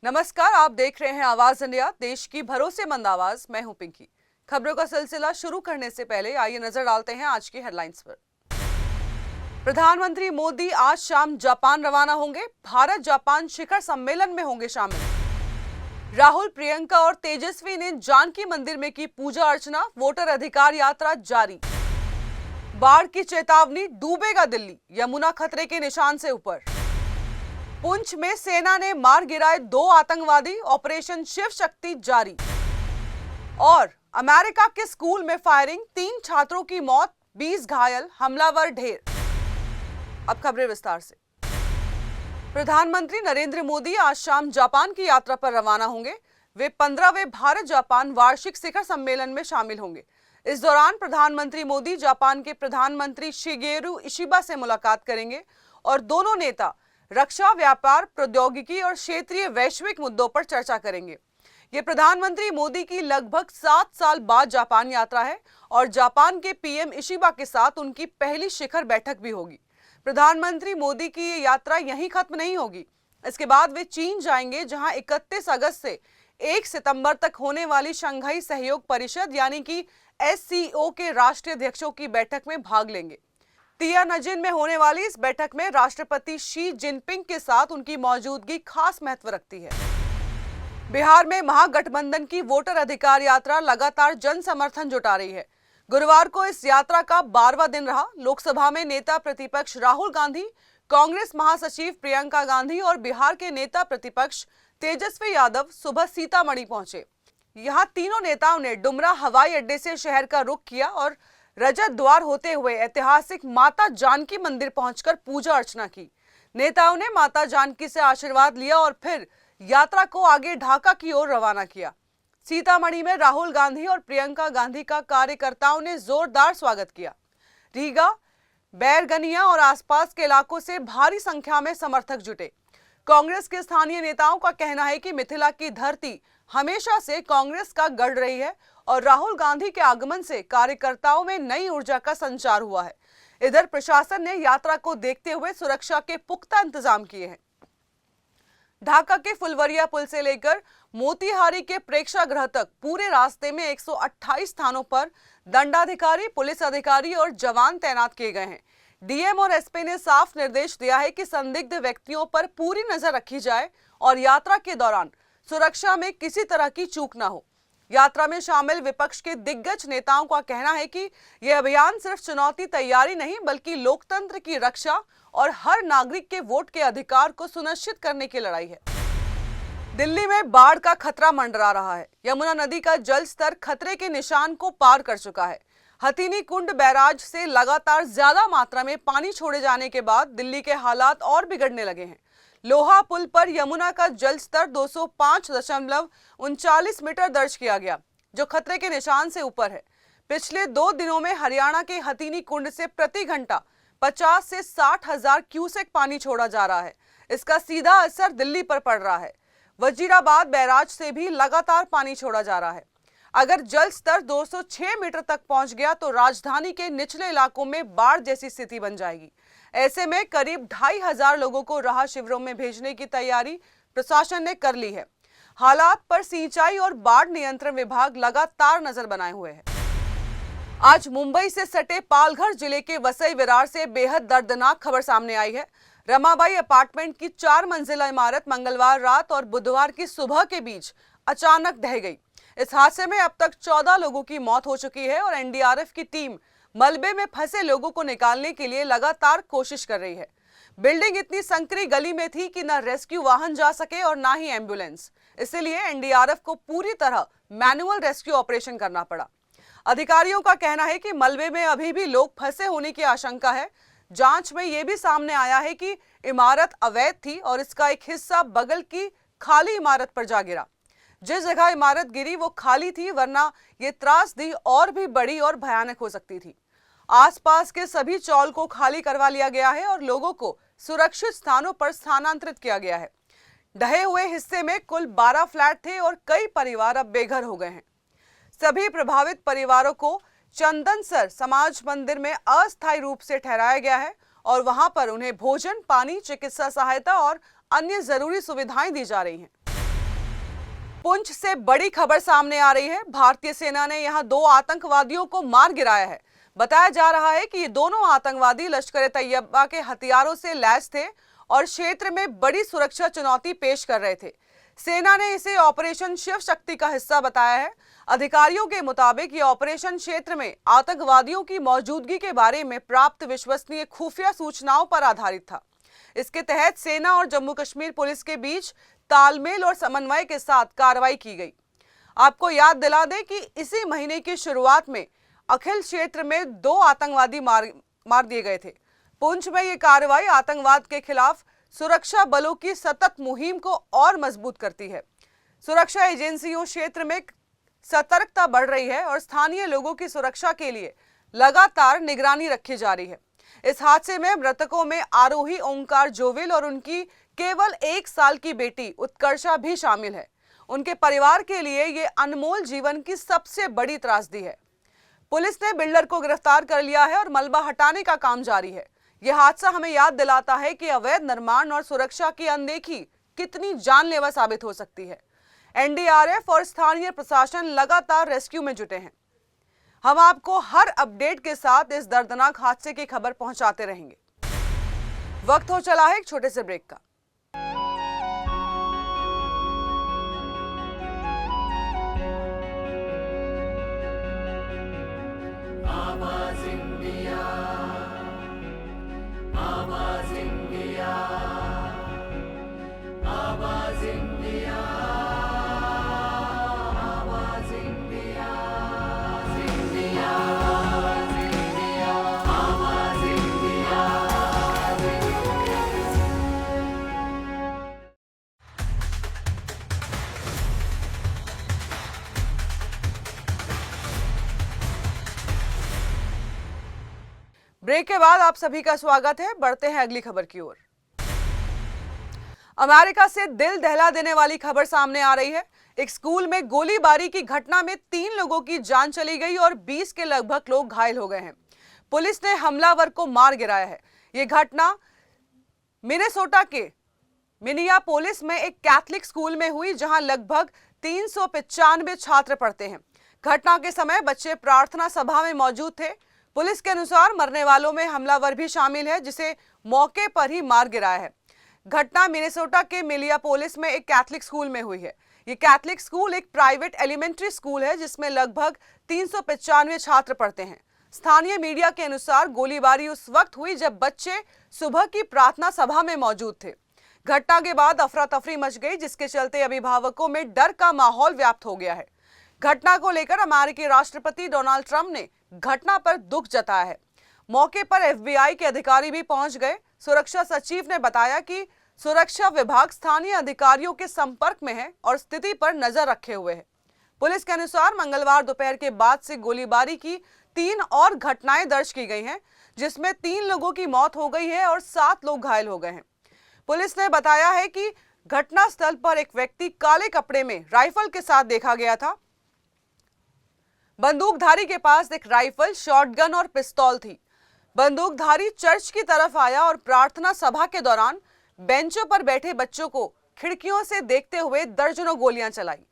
नमस्कार, आप देख रहे हैं आवाज इंडिया, देश की भरोसेमंद आवाज। मैं हूं पिंकी। खबरों का सिलसिला शुरू करने से पहले आइए नजर डालते हैं आज की हेडलाइंस पर। प्रधानमंत्री मोदी आज शाम जापान रवाना होंगे। भारत जापान शिखर सम्मेलन में होंगे शामिल। राहुल, प्रियंका और तेजस्वी ने जानकी मंदिर में की पूजा अर्चना। वोटर अधिकार यात्रा जारी। बाढ़ की चेतावनी, डूबेगा दिल्ली। यमुना खतरे के निशान से ऊपर। पुंछ में सेना ने मार गिराए 2 आतंकवादी। ऑपरेशन शिव शक्ति जारी। और अमेरिका के स्कूल में फायरिंग, 3 छात्रों की मौत, 20 घायल, हमलावर ढेर। अब खबरें विस्तार से। प्रधानमंत्री नरेंद्र मोदी आज शाम जापान की यात्रा पर रवाना होंगे। वे 15वें भारत जापान वार्षिक शिखर सम्मेलन में शामिल होंगे। इस दौरान प्रधानमंत्री मोदी जापान के प्रधानमंत्री शिगेरू इशिबा से मुलाकात करेंगे और दोनों नेता रक्षा, व्यापार, प्रौद्योगिकी और क्षेत्रीय वैश्विक मुद्दों पर चर्चा करेंगे। ये प्रधानमंत्री मोदी की लगभग 7 साल बाद जापान यात्रा है और जापान के पीएम इशिबा के साथ उनकी पहली शिखर बैठक भी होगी। प्रधानमंत्री मोदी की ये यात्रा यहीं खत्म नहीं होगी। इसके बाद वे चीन जाएंगे, जहां 31 अगस्त से 1 सितंबर तक होने वाली शंघाई सहयोग परिषद यानी कि SCO के राष्ट्रीय अध्यक्षों की बैठक में भाग लेंगे। तियानजिन में होने वाली इस बैठक में राष्ट्रपति शी जिनपिंग के साथ उनकी मौजूदगी खास महत्व रखती है। बिहार में महागठबंधन की वोटर अधिकार यात्रा लगातार जन समर्थन जुटा रही है। गुरुवार को इस यात्रा का 12वां दिन रहा। लोकसभा में नेता प्रतिपक्ष राहुल गांधी, कांग्रेस महासचिव प्रियंका गांधी और बिहार के नेता प्रतिपक्ष तेजस्वी यादव सुबह सीतामढ़ी पहुंचे। यहां तीनों नेताओं ने डुमरा हवाई अड्डे से शहर का रुख किया और रजत द्वार होते हुए ऐतिहासिक माता जानकी मंदिर पहुंचकर पूजा अर्चना की। नेताओं ने माता जानकी से आशीर्वाद लिया और फिर यात्रा को आगे ढाका की ओर रवाना किया। सीतामढ़ी में राहुल गांधी और प्रियंका गांधी का कार्यकर्ताओं ने जोरदार स्वागत किया। रीगा, बैरगनिया और आसपास के इलाकों से भारी संख्या में समर्थक जुटे। कांग्रेस के स्थानीय नेताओं का कहना है कि मिथिला की धरती हमेशा से कांग्रेस का गढ़ रही है और राहुल गांधी के आगमन से कार्यकर्ताओं में नई ऊर्जा का संचार हुआ है। इधर प्रशासन ने यात्रा को देखते हुए सुरक्षा के पुख्ता इंतजाम किए हैं। ढाका के फुलवरिया पुल से लेकर मोतिहारी के प्रेक्षागृह तक पूरे रास्ते में 128 स्थानों पर दंडाधिकारी, पुलिस अधिकारी और जवान तैनात किए गए हैं। डीएम और एसपी ने साफ निर्देश दिया है कि संदिग्ध व्यक्तियों पर पूरी नजर रखी जाए और यात्रा के दौरान सुरक्षा में किसी तरह की चूक न हो। यात्रा में शामिल विपक्ष के दिग्गज नेताओं का कहना है कि यह अभियान सिर्फ चुनौती तैयारी नहीं बल्कि लोकतंत्र की रक्षा और हर नागरिक के वोट के अधिकार को सुनिश्चित करने की लड़ाई है। दिल्ली में बाढ़ का खतरा मंडरा रहा है। यमुना नदी का जल स्तर खतरे के निशान को पार कर चुका है। हथीनी कुंड बैराज से लगातार ज्यादा मात्रा में पानी छोड़े जाने के बाद दिल्ली के हालात और बिगड़ने लगे हैं। लोहा पुल पर यमुना का जल स्तर 205.39 मीटर दर्ज किया गया, जो खतरे के निशान से ऊपर है। पिछले 2 दिनों में हरियाणा के हथीनी कुंड से प्रति घंटा 50 से 60 हजार क्यूसेक पानी छोड़ा जा रहा है। इसका सीधा असर दिल्ली पर पड़ रहा है। वजीराबाद बैराज से भी लगातार पानी छोड़ा जा रहा है। अगर जल स्तर 206 मीटर तक पहुंच गया तो राजधानी के निचले इलाकों में बाढ़ जैसी स्थिति बन जाएगी। ऐसे में करीब 2,500 लोगों को राहत शिविरों में भेजने की तैयारी प्रशासन ने कर ली है। हालात पर सिंचाई और बाढ़ नियंत्रण विभाग लगातार नजर बनाए हुए है। आज मुंबई से सटे पालघर जिले के वसई विरार से बेहद दर्दनाक खबर सामने आई है। रमाबाई अपार्टमेंट की 4 मंजिला इमारत मंगलवार रात और बुधवार की सुबह के बीच अचानक ढह गई। इस हादसे में अब तक 14 लोगों की मौत हो चुकी है और एनडीआरएफ की टीम मलबे में फंसे लोगों को निकालने के लिए लगातार कोशिश कर रही है। बिल्डिंग इतनी संकरी गली में थी कि न रेस्क्यू वाहन जा सके और ना ही एम्बुलेंस, इसलिए एनडीआरएफ को पूरी तरह मैनुअल रेस्क्यू ऑपरेशन करना पड़ा। अधिकारियों का कहना है कि मलबे में अभी भी लोग फंसे होने की आशंका है। जांच में यह भी सामने आया है कि इमारत अवैध थी और इसका एक हिस्सा बगल की खाली इमारत पर जा गिरा। जिस जगह इमारत गिरी वो खाली थी, वरना ये त्रासदी और भी बड़ी और भयानक हो सकती थी। आसपास के सभी चौल को खाली करवा लिया गया है और लोगों को सुरक्षित स्थानों पर स्थानांतरित किया गया है। ढहे हुए हिस्से में कुल 12 फ्लैट थे और कई परिवार अब बेघर हो गए हैं। सभी प्रभावित परिवारों को चंदनसर समाज मंदिर में अस्थायी रूप से ठहराया गया है और वहां पर उन्हें भोजन, पानी, चिकित्सा सहायता और अन्य जरूरी सुविधाएं दी जा रही हैं। पुंछ से बड़ी खबर सामने आ रही है। भारतीय सेना ने यहां 2 आतंकवादियों को मार गिराया है। बताया जा रहा है कि ये दोनों आतंकवादी लश्कर-ए-तैयबा के हथियारों से लैस थे और क्षेत्र में बड़ी सुरक्षा चुनौती पेश कर रहे थे। सेना ने इसे ऑपरेशन शिव शक्ति का हिस्सा बताया है। अधिकारियों के मुताबिक ये ऑपरेशन क्षेत्र में आतंकवादियों की मौजूदगी के बारे में प्राप्त विश्वसनीय खुफिया सूचनाओं पर आधारित था। इसके तहत सेना और जम्मू कश्मीर पुलिस के बीच तालमेल और समन्वय के साथ कार्रवाई की गई। आपको याद दिला दें कि इसी महीने की शुरुआत में अखिल क्षेत्र में 2 आतंकवादी मार दिए गए थे। पुंछ में यह कार्रवाई आतंकवाद के खिलाफ सुरक्षा बलों की सतत मुहिम को और मजबूत करती है। सुरक्षा एजेंसियों क्षेत्र में सतर्कता बढ़ रही है और स्थानीय लोगों की सुरक्षा के लिए लगातार निगरानी रखी जा रही है। इस हादसे में मृतकों में आरोही ओंकार जोविल और उनकी केवल 1 साल की बेटी उत्कर्षा भी शामिल है। उनके परिवार के लिए ये अनमोल जीवन की सबसे बड़ी त्रासदी है। पुलिस ने बिल्डर को गिरफ्तार कर लिया है और मलबा हटाने का काम जारी है। यह हादसा हमें याद दिलाता है कि अवैध निर्माण और सुरक्षा की अनदेखी कितनी जानलेवा साबित हो सकती है। एनडीआरएफ और स्थानीय प्रशासन लगातार रेस्क्यू में जुटे हैं। हम आपको हर अपडेट के साथ इस दर्दनाक हादसे की खबर पहुंचाते रहेंगे। वक्त हो चला है एक छोटे से ब्रेक का। आवाज इंडिया, आवाज इंडिया, आवाज इंडिया, आवाज इंडिया, इंडिया, इंडिया, आवाज इंडिया। ब्रेक के बाद आप सभी का स्वागत है। बढ़ते हैं अगली खबर की ओर। अमेरिका से दिल दहला देने वाली खबर सामने आ रही है। एक स्कूल में गोलीबारी की घटना में 3 लोगों की जान चली गई और 20 के लगभग लोग घायल हो गए हैं। पुलिस ने हमलावर को मार गिराया है। यह घटना मिनेसोटा के मिनियापोलिस में एक कैथलिक स्कूल में हुई, जहां लगभग 395 छात्र पढ़ते हैं। घटना के समय बच्चे प्रार्थना सभा में मौजूद थे। पुलिस के अनुसार मरने वालों में हमलावर भी शामिल है, जिसे मौके पर ही मार गिराया है। घटना मिनेसोटा के मिनियापोलिस में एक कैथलिक स्कूल में हुई है। यह कैथलिक स्कूल एक प्राइवेट एलिमेंट्री स्कूल है, जिसमें लगभग 395 छात्र पढ़ते हैं। स्थानीय मीडिया के अनुसार गोलीबारी उस वक्त हुई जब बच्चे सुबह की प्रार्थना सभा में मौजूद थे। घटना के बाद अफरा तफरी मच गई, जिसके चलते अभिभावकों में डर का माहौल व्याप्त हो गया है। घटना को लेकर अमेरिकी राष्ट्रपति डोनाल्ड ट्रंप ने घटना पर दुख जताया है। मौके पर एफबीआई के अधिकारी भी पहुंच गए। सुरक्षा सचिव ने बताया कि सुरक्षा विभाग स्थानीय अधिकारियों के संपर्क में है और स्थिति पर नजर रखे हुए है। पुलिस के अनुसार मंगलवार दोपहर के बाद से गोलीबारी की 3 और घटनाएं दर्ज की गई हैं, जिसमें 3 लोगों की मौत हो गई है और 7 लोग घायल हो गए हैं। पुलिस ने बताया है कि घटनास्थल पर एक व्यक्ति काले कपड़े में राइफल के साथ देखा गया था। बंदूकधारी के पास एक राइफल, शॉटगन और पिस्तौल थी। बंदूकधारी चर्च की तरफ आया और प्रार्थना सभा के दौरान बेंचों पर बैठे बच्चों को खिड़कियों से देखते हुए दर्जनों गोलियां चलाई।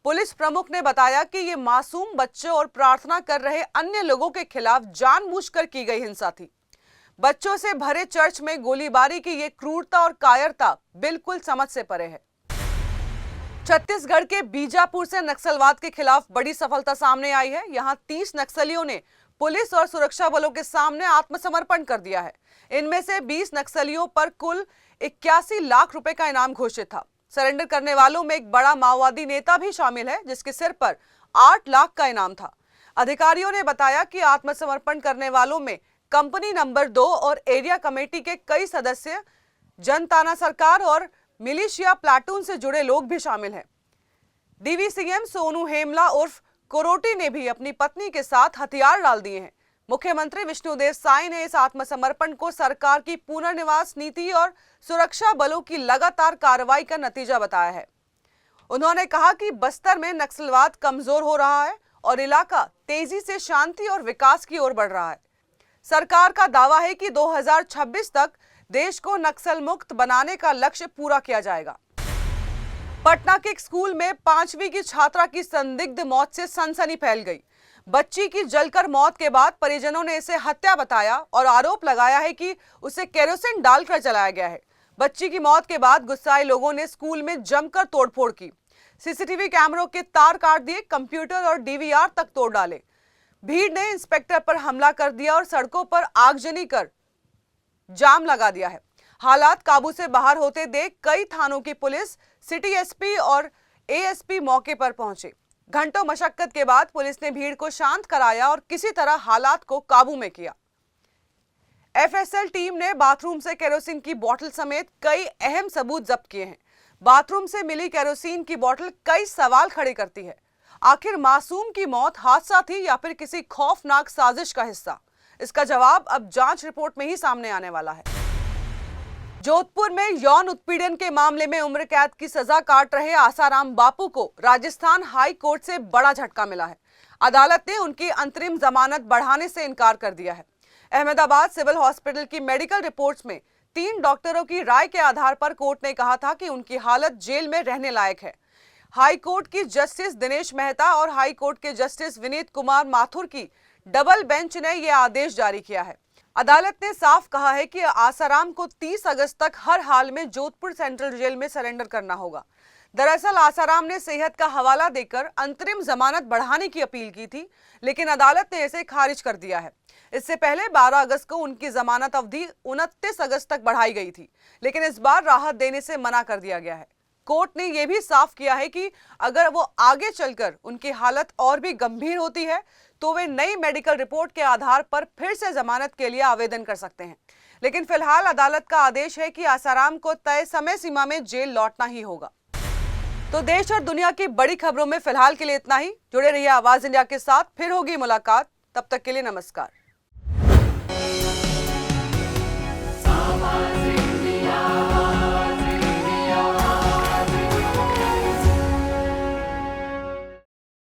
पुलिस प्रमुख ने बताया कि ये मासूम बच्चों और प्रार्थना कर रहे अन्य लोगों के खिलाफ जानबूझकर की गई हिंसा थी। बच्चों से भरे चर्च में गोलीबारी की ये क्रूरता और कायरता बिल्कुल समझ से परे है। छत्तीसगढ़ के बीजापुर से नक्सलवाद के खिलाफ बड़ी सफलता सामने आई है। यहां 30 नक्सलियों ने पुलिस और सुरक्षा बलों के सामने आत्मसमर्पण कर दिया है। इनमें से 20 नक्सलियों पर कुल 81 लाख रुपए का इनाम घोषित था। सरेंडर करने वालों में एक बड़ा माओवादी नेता भी शामिल है, जिसके सिर पर 8 लाख का इनाम था। अधिकारियों ने बताया कि आत्मसमर्पण करने वालों में कंपनी नंबर 2 और एरिया कमेटी के कई सदस्य, जनताना सरकार और मिलिशिया प्लाटून से जुड़े लोग भी शामिल हैं। डीवीसीएम सोनू हेमला उर्फ कोरोटी ने भी अपनी पत्नी के साथ हथियार डाल दिए हैं। मुख्यमंत्री विष्णुदेव साय ने इस आत्मसमर्पण को सरकार की पुनर्निवास नीति और सुरक्षा बलों की लगातार कार्रवाई का नतीजा बताया है। उन्होंने कहा कि बस्तर में नक्सलवाद कमजोर हो रहा है और इलाका तेजी से शांति और विकास की ओर बढ़ रहा है। सरकार का दावा है कि 2026 तक देश को नक्सल मुक्त बनाने का लक्ष्य पूरा किया जाएगा। पटना के एक स्कूल में 5वीं की छात्रा की संदिग्ध मौत से सनसनी फैल गई। बच्ची की जलकर मौत के बाद परिजनों ने इसे हत्या बताया और आरोप लगाया है कि उसे केरोसिन डालकर जलाया गया है। बच्ची की मौत के बाद गुस्साए लोगों ने स्कूल में जमकर तोड़फोड़ की। सीसीटीवी कैमरों के तार काट दिए, कंप्यूटर और डीवीआर तक तोड़ डाले। भीड़ ने इंस्पेक्टर पर हमला कर दिया और सड़कों पर आगजनी कर जाम लगा दिया है। हालात काबू से बाहर होते देख कई थानों की पुलिस, सिटी एसपी और एएसपी मौके पर पहुंचे। घंटों मशक्कत के बाद पुलिस ने भीड़ को शांत कराया और किसी तरह हालात को काबू में किया। एफएसएल टीम ने बाथरूम से केरोसिन की बोतल समेत कई अहम सबूत जब्त किए हैं। बाथरूम से मिली केरोसिन की बोतल कई सवाल खड़े करती है। आखिर मासूम की मौत हादसा थी या फिर किसी खौफनाक साजिश का हिस्सा? इसका जवाब अब जांच रिपोर्ट में ही सामने आने वाला है। जोधपुर में यौन उत्पीड़न के मामले में उम्र कैद की सजा काट रहे आसाराम बापू को राजस्थान हाई कोर्ट से बड़ा झटका मिला है। अदालत ने उनकी अंतरिम जमानत बढ़ाने से इनकार कर दिया है। अहमदाबाद सिविल हॉस्पिटल की मेडिकल रिपोर्ट्स में 3 डॉक्टरों की राय के आधार पर कोर्ट ने कहा था कि उनकी हालत जेल में रहने लायक है। हाई कोर्ट की जस्टिस दिनेश मेहता और हाई कोर्ट के जस्टिस विनीत कुमार माथुर की डबल बेंच ने यह आदेश जारी किया है। अदालत ने साफ कहा है कि आसाराम को 30 अगस्त तक हर हाल में जोधपुर सेंट्रल जेल में सरेंडर करना होगा। दरअसल आसाराम ने सेहत का हवाला देकर अंतरिम जमानत बढ़ाने की अपील की थी, लेकिन अदालत ने इसे खारिज कर दिया है। इससे पहले 12 अगस्त को उनकी जमानत अवधि 29 अगस्त तक बढ़ाई गई थी, लेकिन इस बार राहत देने से मना कर दिया गया है। कोर्ट ने यह भी साफ किया है कि अगर वो आगे चलकर उनकी हालत और भी गंभीर होती है तो वे नई मेडिकल रिपोर्ट के आधार पर फिर से जमानत के लिए आवेदन कर सकते हैं। लेकिन फिलहाल अदालत का आदेश है कि आसाराम को तय समय सीमा में जेल लौटना ही होगा। तो देश और दुनिया की बड़ी खबरों में फिलहाल के लिए इतना ही। जुड़े रहिए आवाज इंडिया के साथ, फिर होगी मुलाकात। तब तक के लिए नमस्कार।